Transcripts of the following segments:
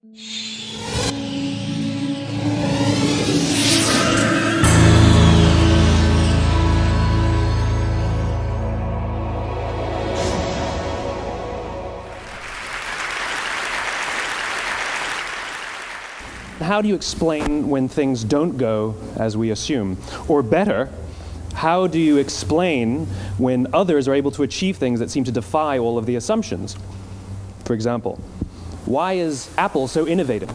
How do you explain when things don't go as we assume? Or better, how do you explain when others are able to achieve things that seem to defy all of the assumptions? For example, why is Apple so innovative?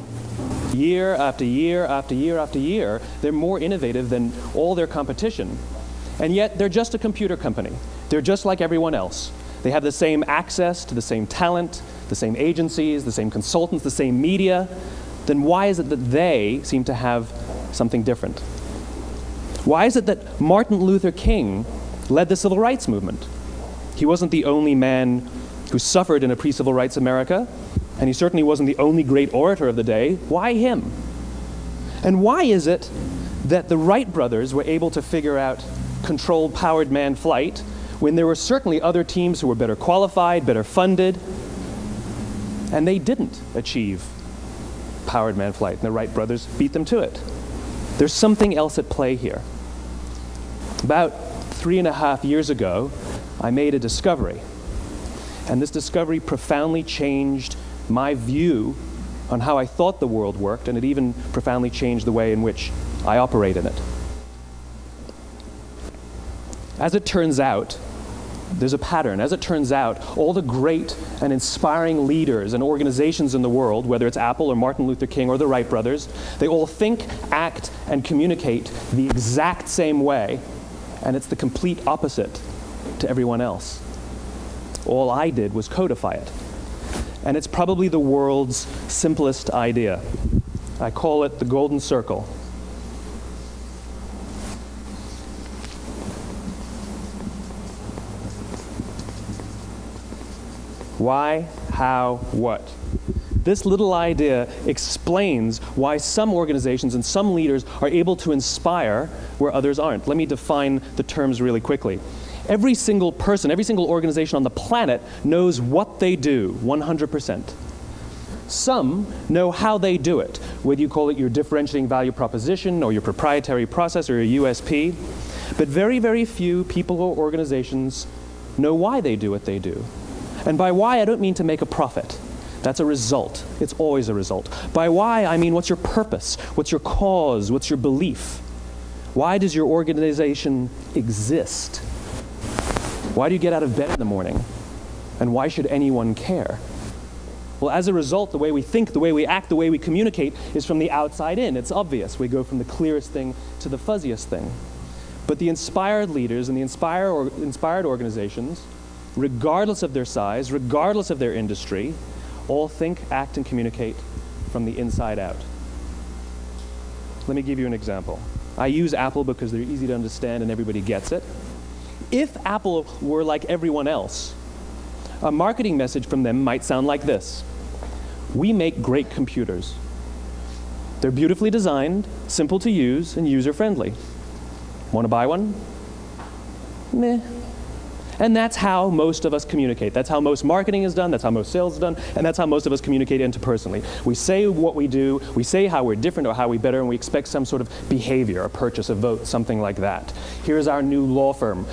Year after year after year after year, they're more innovative than all their competition. And yet, they're just a computer company. They're just like everyone else. They have the same access to the same talent, the same agencies, the same consultants, the same media. Then why is it that they seem to have something different? Why is it that Martin Luther King led the civil rights movement? He wasn't the only man who suffered in a pre-civil rights America, and he certainly wasn't the only great orator of the day. Why him? And why is it that the Wright brothers were able to figure out controlled powered manned flight when there were certainly other teams who were better qualified, better funded, and they didn't achieve powered manned flight, and the Wright brothers beat them to it? There's something else at play here. About 3.5 years ago, I made a discovery, and this discovery profoundly changed my view on how I thought the world worked, and it even profoundly changed the way in which I operate in it. As it turns out, there's a pattern. As it turns out, all the great and inspiring leaders and organizations in the world, whether it's Apple or Martin Luther King or the Wright brothers, they all think, act, and communicate the exact same way, and it's the complete opposite to everyone else. All I did was codify it. And it's probably the world's simplest idea. I call it the golden circle. Why, how, what? This little idea explains why some organizations and some leaders are able to inspire where others aren't. Let me define the terms really quickly. Every single person, every single organization on the planet knows what they do, 100%. Some know how they do it, whether you call it your differentiating value proposition or your proprietary process or your USP. But very, very few people or organizations know why they do what they do. And by why, I don't mean to make a profit. That's a result. It's always a result. By why, I mean what's your purpose? What's your cause? What's your belief? Why does your organization exist? Why do you get out of bed in the morning? And why should anyone care? Well, as a result, the way we think, the way we act, the way we communicate is from the outside in. It's obvious. We go from the clearest thing to the fuzziest thing. But the inspired leaders and the inspired organizations, regardless of their size, regardless of their industry, all think, act, and communicate from the inside out. Let me give you an example. I use Apple because they're easy to understand and everybody gets it. If Apple were like everyone else, a marketing message from them might sound like this. We make great computers. They're beautifully designed, simple to use, and user-friendly. Want to buy one? Meh. And that's how most of us communicate. That's how most marketing is done, that's how most sales is done, and that's how most of us communicate interpersonally. We say what we do, we say how we're different or how we're better, and we expect some sort of behavior, a purchase, a vote, something like that. Here's our new law firm.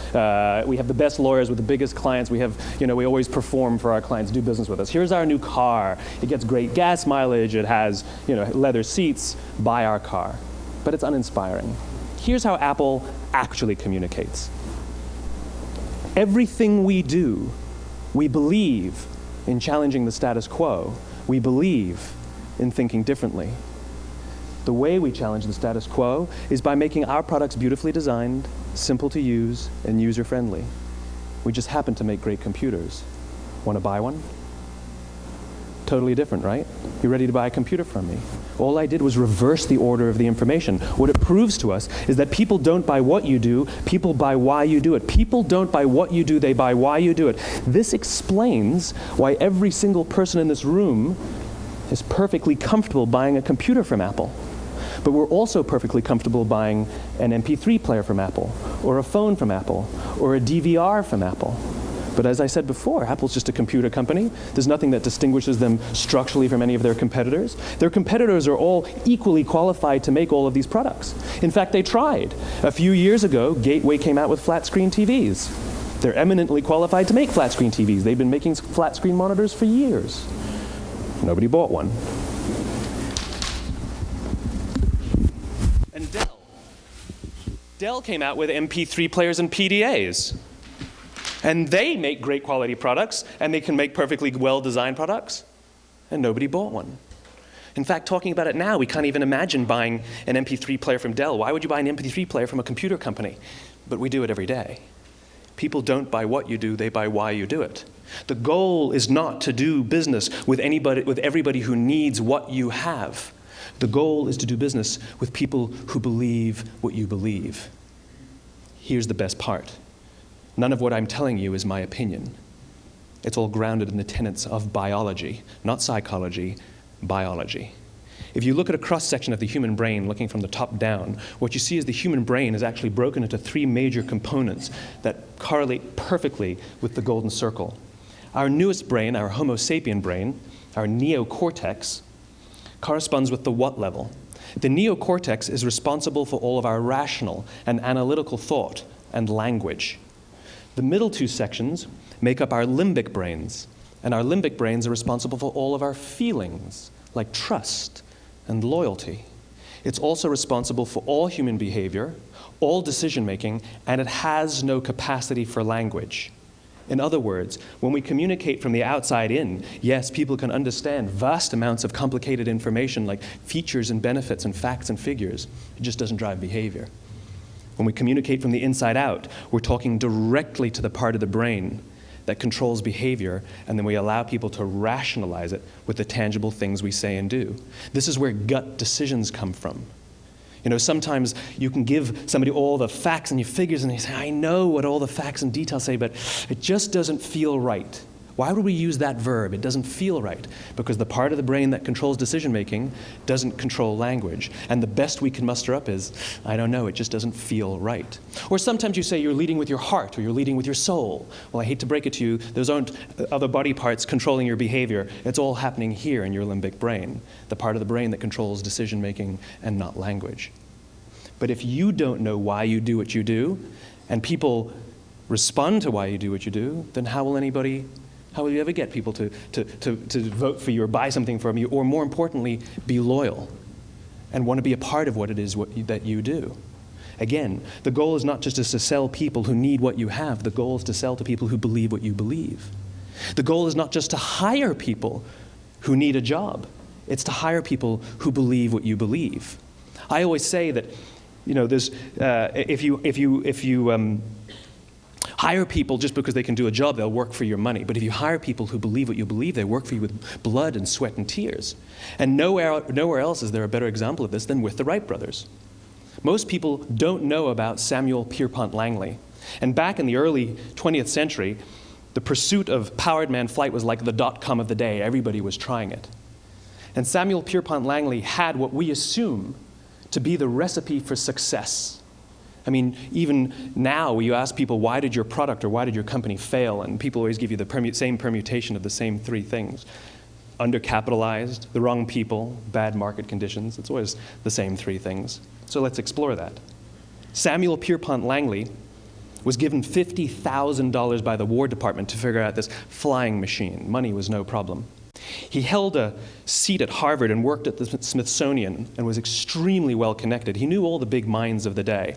We have the best lawyers with the biggest clients. We always perform for our clients, do business with us. Here's our new car. It gets great gas mileage. It has, leather seats. Buy our car. But it's uninspiring. Here's how Apple actually communicates. Everything we do, we believe in challenging the status quo. We believe in thinking differently. The way we challenge the status quo is by making our products beautifully designed, simple to use, and user-friendly. We just happen to make great computers. Want to buy one? Totally different, right? You're ready to buy a computer from me. All I did was reverse the order of the information. What it proves to us is that people don't buy what you do, people buy why you do it. People don't buy what you do, they buy why you do it. This explains why every single person in this room is perfectly comfortable buying a computer from Apple. But we're also perfectly comfortable buying an MP3 player from Apple, or a phone from Apple, or a DVR from Apple. But as I said before, Apple's just a computer company. There's nothing that distinguishes them structurally from any of their competitors. Their competitors are all equally qualified to make all of these products. In fact, they tried. A few years ago, Gateway came out with flat screen TVs. They're eminently qualified to make flat screen TVs. They've been making flat screen monitors for years. Nobody bought one. And Dell came out with MP3 players and PDAs. And they make great quality products, and they can make perfectly well-designed products, and nobody bought one. In fact, talking about it now, we can't even imagine buying an MP3 player from Dell. Why would you buy an MP3 player from a computer company? But we do it every day. People don't buy what you do, they buy why you do it. The goal is not to do business with everybody who needs what you have. The goal is to do business with people who believe what you believe. Here's the best part. None of what I'm telling you is my opinion. It's all grounded in the tenets of biology, not psychology, biology. If you look at a cross-section of the human brain, looking from the top down, what you see is the human brain is actually broken into three major components that correlate perfectly with the golden circle. Our newest brain, our Homo sapien brain, our neocortex, corresponds with the what level. The neocortex is responsible for all of our rational and analytical thought and language. The middle two sections make up our limbic brains, and our limbic brains are responsible for all of our feelings, like trust and loyalty. It's also responsible for all human behavior, all decision-making, and it has no capacity for language. In other words, when we communicate from the outside in, yes, people can understand vast amounts of complicated information like features and benefits and facts and figures. It just doesn't drive behavior. When we communicate from the inside out, we're talking directly to the part of the brain that controls behavior, and then we allow people to rationalize it with the tangible things we say and do. This is where gut decisions come from. You know, sometimes you can give somebody all the facts and your figures, and they say, I know what all the facts and details say, but it just doesn't feel right. Why would we use that verb? It doesn't feel right. Because the part of the brain that controls decision-making doesn't control language. And the best we can muster up is, I don't know, it just doesn't feel right. Or sometimes you say you're leading with your heart or you're leading with your soul. Well, I hate to break it to you, those aren't other body parts controlling your behavior. It's all happening here in your limbic brain, the part of the brain that controls decision-making and not language. But if you don't know why you do what you do, and people respond to why you do what you do, then how will you ever get people to vote for you or buy something from you, or more importantly, be loyal and want to be a part of what it is that you do? Again, the goal is not just to sell people who need what you have. The goal is to sell to people who believe what you believe. The goal is not just to hire people who need a job. It's to hire people who believe what you believe. I always say that, you know, there's, if you hire people just because they can do a job, they'll work for your money. But if you hire people who believe what you believe, they work for you with blood and sweat and tears. And nowhere else is there a better example of this than with the Wright brothers. Most people don't know about Samuel Pierpont Langley. And back in the early 20th century, the pursuit of powered man flight was like the dot-com of the day. Everybody was trying it. And Samuel Pierpont Langley had what we assume to be the recipe for success. I mean, even now, you ask people, why did your product or why did your company fail? And people always give you the same permutation of the same three things. Undercapitalized, the wrong people, bad market conditions. It's always the same three things. So let's explore that. Samuel Pierpont Langley was given $50,000 by the War Department to figure out this flying machine. Money was no problem. He held a seat at Harvard and worked at the Smithsonian and was extremely well connected. He knew all the big minds of the day.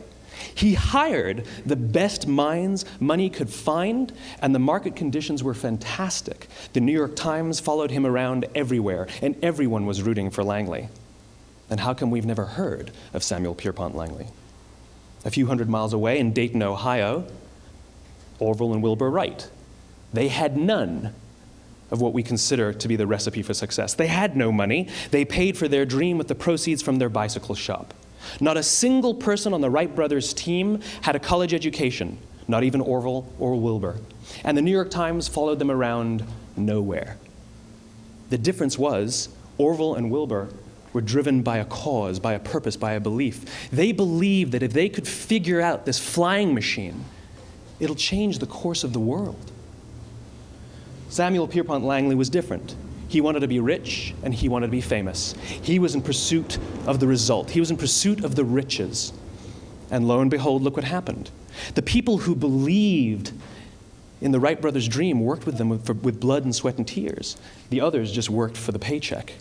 He hired the best minds money could find, and the market conditions were fantastic. The New York Times followed him around everywhere, and everyone was rooting for Langley. And how come we've never heard of Samuel Pierpont Langley? A few hundred miles away in Dayton, Ohio, Orville and Wilbur Wright. They had none of what we consider to be the recipe for success. They had no money. They paid for their dream with the proceeds from their bicycle shop. Not a single person on the Wright brothers' team had a college education, not even Orville or Wilbur. And the New York Times followed them around nowhere. The difference was Orville and Wilbur were driven by a cause, by a purpose, by a belief. They believed that if they could figure out this flying machine, it'll change the course of the world. Samuel Pierpont Langley was different. He wanted to be rich, and he wanted to be famous. He was in pursuit of the result. He was in pursuit of the riches. And lo and behold, look what happened. The people who believed in the Wright brothers' dream worked with them with blood and sweat and tears. The others just worked for the paycheck.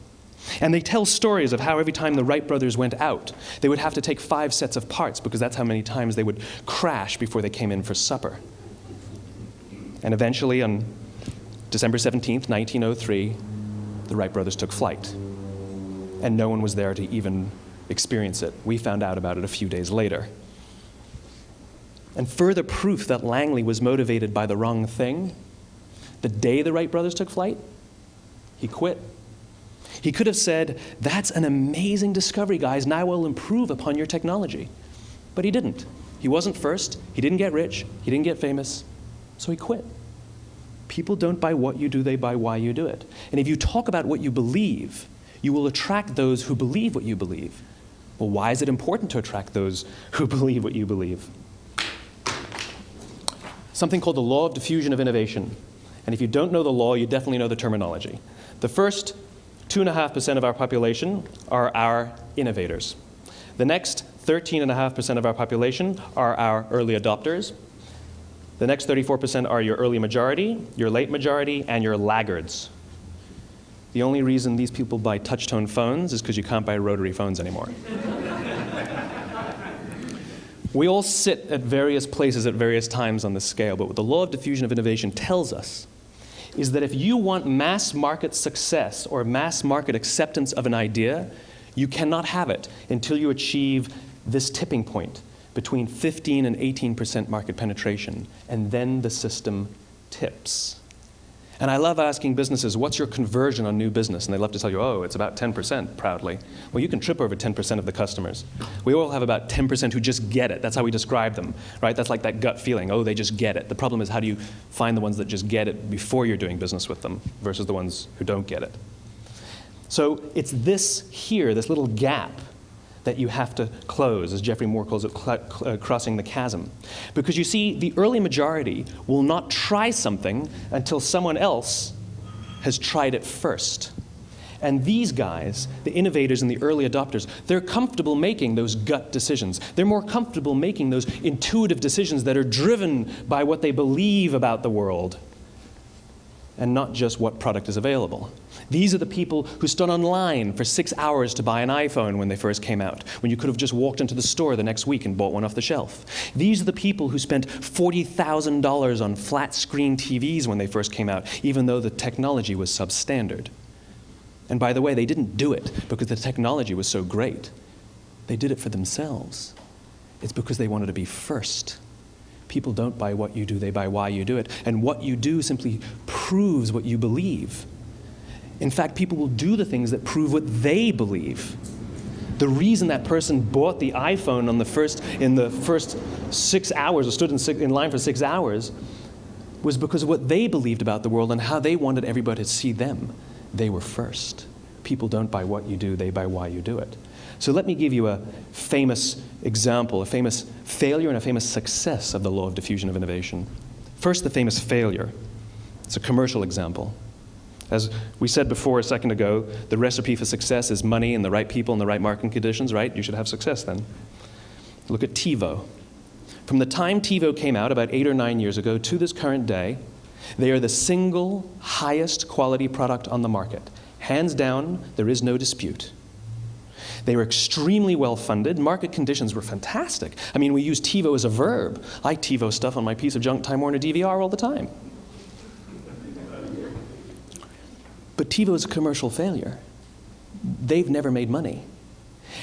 And they tell stories of how every time the Wright brothers went out, they would have to take 5 sets of parts because that's how many times they would crash before they came in for supper. And eventually, on December 17th, 1903, the Wright brothers took flight. And no one was there to even experience it. We found out about it a few days later. And further proof that Langley was motivated by the wrong thing, the day the Wright brothers took flight, he quit. He could have said, "That's an amazing discovery, guys. Now we'll improve upon your technology." But he didn't. He wasn't first. He didn't get rich. He didn't get famous. So he quit. People don't buy what you do, they buy why you do it. And if you talk about what you believe, you will attract those who believe what you believe. Well, why is it important to attract those who believe what you believe? Something called the law of diffusion of innovation. And if you don't know the law, you definitely know the terminology. The first 2.5% of our population are our innovators. The next 13.5% of our population are our early adopters. The next 34% are your early majority, your late majority, and your laggards. The only reason these people buy touch-tone phones is because you can't buy rotary phones anymore. We all sit at various places at various times on the scale, but what the law of diffusion of innovation tells us is that if you want mass market success or mass market acceptance of an idea, you cannot have it until you achieve this tipping point between 15 and 18% market penetration, and then the system tips. And I love asking businesses, what's your conversion on new business? And they love to tell you, oh, it's about 10%, proudly. Well, you can trip over 10% of the customers. We all have about 10% who just get it. That's how we describe them, right? That's like that gut feeling, oh, they just get it. The problem is, how do you find the ones that just get it before you're doing business with them versus the ones who don't get it? So it's this here, this little gap, that you have to close, as Geoffrey Moore calls it, crossing the chasm. Because you see, the early majority will not try something until someone else has tried it first. And these guys, the innovators and the early adopters, they're comfortable making those gut decisions. They're more comfortable making those intuitive decisions that are driven by what they believe about the world, and not just what product is available. These are the people who stood online for 6 hours to buy an iPhone when they first came out, when you could have just walked into the store the next week and bought one off the shelf. These are the people who spent $40,000 on flat-screen TVs when they first came out, even though the technology was substandard. And by the way, they didn't do it because the technology was so great. They did it for themselves. It's because they wanted to be first. People don't buy what you do, they buy why you do it. And what you do simply proves what you believe. In fact, people will do the things that prove what they believe. The reason that person bought the iPhone in the first 6 hours, or stood in line for 6 hours, was because of what they believed about the world and how they wanted everybody to see them. They were first. People don't buy what you do, they buy why you do it. So let me give you a famous example, a famous failure and a famous success of the law of diffusion of innovation. First, the famous failure. It's a commercial example. As we said before a second ago, the recipe for success is money and the right people and the right marketing conditions, right? You should have success then. Look at TiVo. From the time TiVo came out about 8 or 9 years ago to this current day, they are the single highest quality product on the market. Hands down, there is no dispute. They were extremely well funded. Market conditions were fantastic. I mean, we use TiVo as a verb. I TiVo stuff on my piece of junk Time Warner DVR all the time. But TiVo is a commercial failure. They've never made money.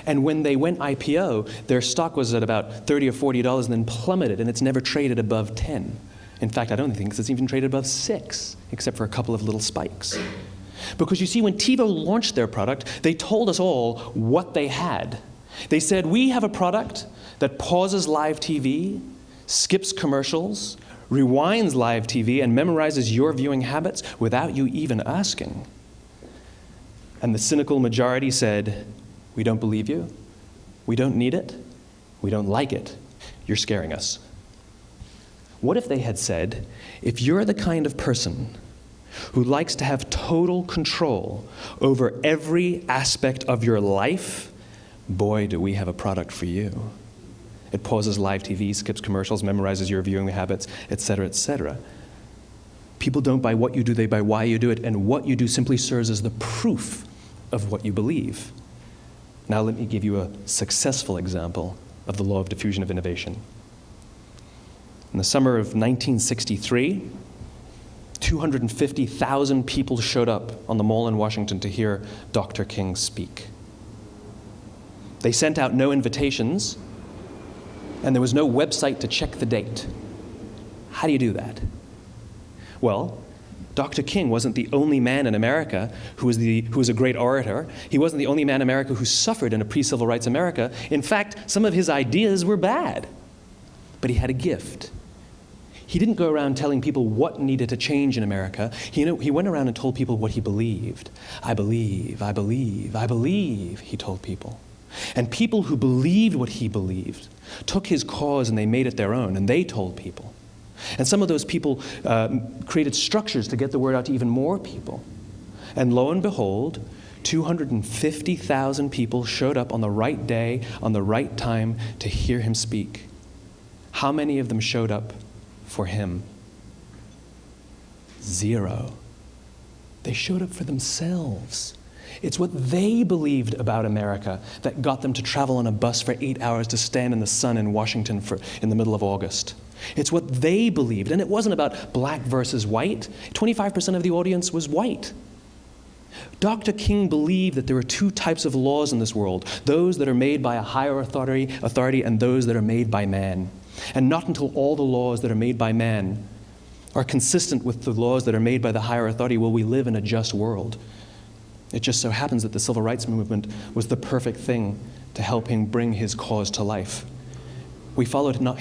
And when they went IPO, their stock was at about $30 or $40 and then plummeted, and it's never traded above 10. In fact, I don't think it's even traded above 6, except for a couple of little spikes. Because you see, when TiVo launched their product, they told us all what they had. They said, we have a product that pauses live TV, skips commercials, rewinds live TV, and memorizes your viewing habits without you even asking. And the cynical majority said, we don't believe you, we don't need it, we don't like it, you're scaring us. What if they had said, if you're the kind of person who likes to have total control over every aspect of your life, boy, do we have a product for you. It pauses live TV, skips commercials, memorizes your viewing habits, etc., etc. People don't buy what you do, they buy why you do it, and what you do simply serves as the proof of what you believe. Now let me give you a successful example of the law of diffusion of innovation. In the summer of 1963, 250,000 people showed up on the Mall in Washington to hear Dr. King speak. They sent out no invitations, and there was no website to check the date. How do you do that? Well, Dr. King wasn't the only man in America who was a great orator. He wasn't the only man in America who suffered in a pre-civil rights America. In fact, some of his ideas were bad. But he had a gift. He didn't go around telling people what needed to change in America. He went around and told people what he believed. I believe, I believe, I believe, he told people. And people who believed what he believed took his cause and they made it their own, and they told people. And some of those people created structures to get the word out to even more people. And lo and behold, 250,000 people showed up on the right day, on the right time to hear him speak. How many of them showed up for him? 0. They showed up for themselves. It's what they believed about America that got them to travel on a bus for 8 hours to stand in the sun in Washington in the middle of August. It's what they believed, and it wasn't about black versus white. 25% of the audience was white. Dr. King believed that there are 2 types of laws in this world, those that are made by a higher authority and those that are made by man. And not until all the laws that are made by man are consistent with the laws that are made by the higher authority will we live in a just world. It just so happens that the civil rights movement was the perfect thing to help him bring his cause to life. We followed not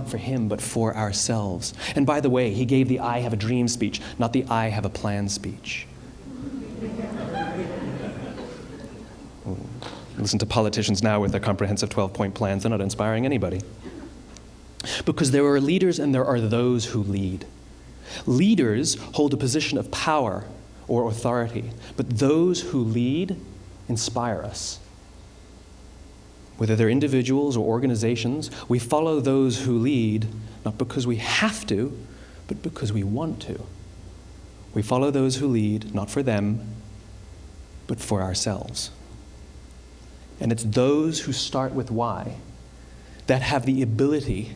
for him, but for ourselves. And by the way, he gave the I have a dream speech, not the I have a plan speech. Listen to politicians now with their comprehensive 12-point plans. They're not inspiring anybody. Because there are leaders and there are those who lead. Leaders hold a position of power or authority, but those who lead inspire us. Whether they're individuals or organizations, we follow those who lead, not because we have to, but because we want to. We follow those who lead, not for them, but for ourselves. And it's those who start with why that have the ability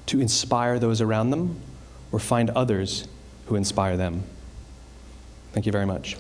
to inspire those around them or find others who inspire them. Thank you very much.